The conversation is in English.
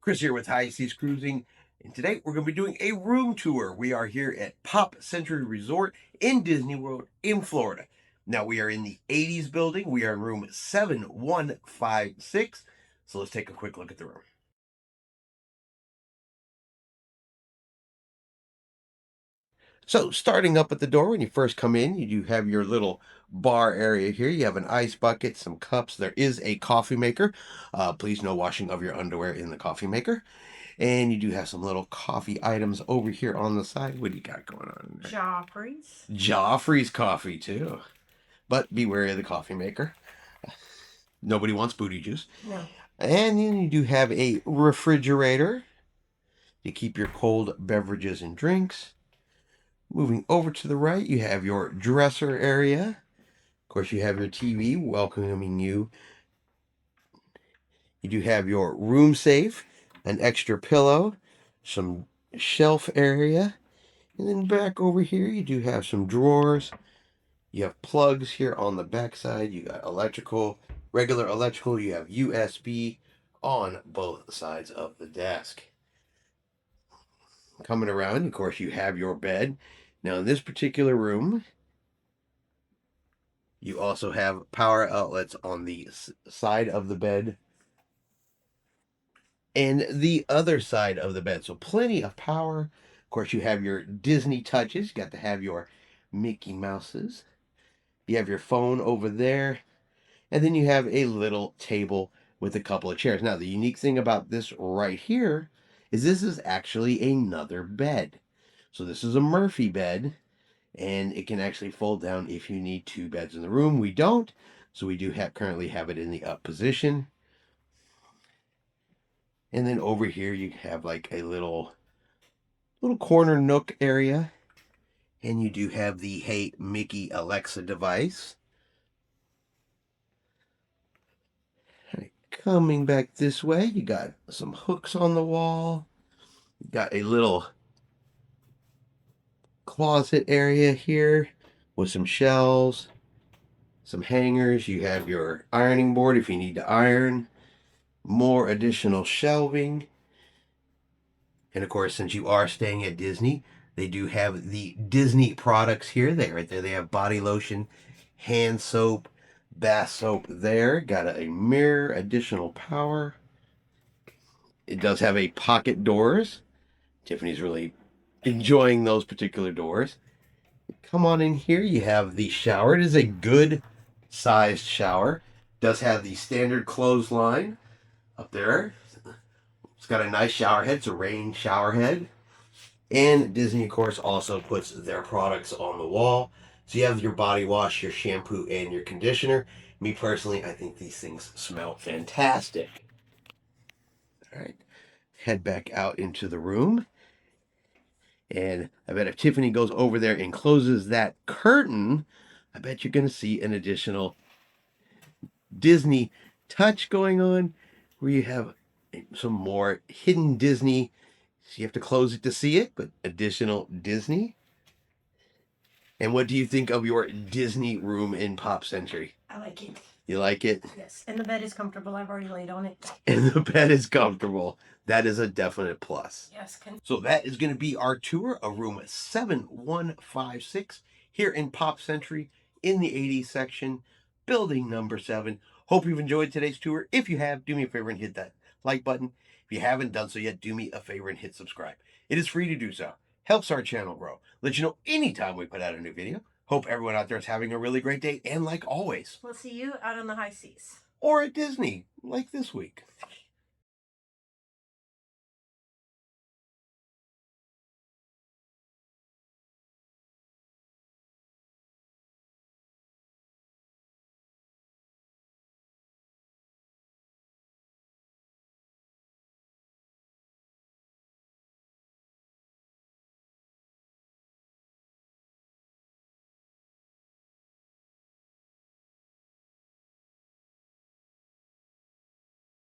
Chris here with High Seas Cruising, and today we're going to be doing a room tour. We are here at Pop Century Resort in Disney World in Florida. Now we are in the 80s building. We are in room 7156. So let's take a quick look at the room. So starting up at the door, when you first come in, you do have your little bar area here. You have an ice bucket, some cups. There is a coffee maker. Please no washing of your underwear in the coffee maker. And you do have some little coffee items over here on the side. What do you got going on there? Joffrey's. Joffrey's coffee, too. But beware of the coffee maker. Nobody wants booty juice. No. And then you do have a refrigerator to keep your cold beverages and drinks. Moving over to the right, you have your dresser area. Of course, you have your TV welcoming you. You do have your room safe, an extra pillow, some shelf area. And then back over here, you do have some drawers. You have plugs here on the back side. You got electrical, regular electrical. You have USB on both sides of the desk. Coming around, of course, you have your bed. Now, in this particular room, you also have power outlets on the side of the bed and the other side of the bed. So plenty of power. Of course, you have your Disney touches. You got to have your Mickey Mouses. You have your phone over there. And then you have a little table with a couple of chairs. Now, the unique thing about this right here is this is actually another bed. So this is a Murphy bed, and it can actually fold down if you need two beds in the room. We don't, so we do currently have it in the up position. And then over here you have like a little corner nook area, and you do have the Hey Mickey Alexa device. Coming back this way, you got some hooks on the wall. You got a little closet area here with some shelves, some hangers. You have your ironing board if you need to iron, more additional shelving. And of course, since you are staying at Disney, they do have the Disney products here. Right there, they have body lotion, hand soap, bath soap there. Got a mirror, additional power. It does have a pocket doors. Tiffany's really enjoying those particular doors. Come on in here. You have the shower. It is a good sized shower. Does have the standard clothesline up there. It's got a nice shower head. It's a rain shower head. And Disney, of course, also puts their products on the wall. So you have your body wash, your shampoo, and your conditioner. Me personally, I think these things smell fantastic. All right. Head back out into the room. And I bet if Tiffany goes over there and closes that curtain, I bet you're going to see an additional Disney touch going on where you have some more hidden Disney. So you have to close it to see it, but additional Disney. And what do you think of your Disney room in Pop Century? I like it. You like it? Yes. And the bed is comfortable. I've already laid on it. And the bed is comfortable. That is a definite plus. Yes. So that is going to be our tour of room 7156 here in Pop Century in the 80s section, building number 7. Hope you've enjoyed today's tour. If you have, do me a favor and hit that like button. If you haven't done so yet, do me a favor and hit subscribe. It is free to do so. Helps our channel grow. Let you know anytime we put out a new video. Hope everyone out there is having a really great day. And like always, We'll see you out on the high seas. or at Disney, like this week.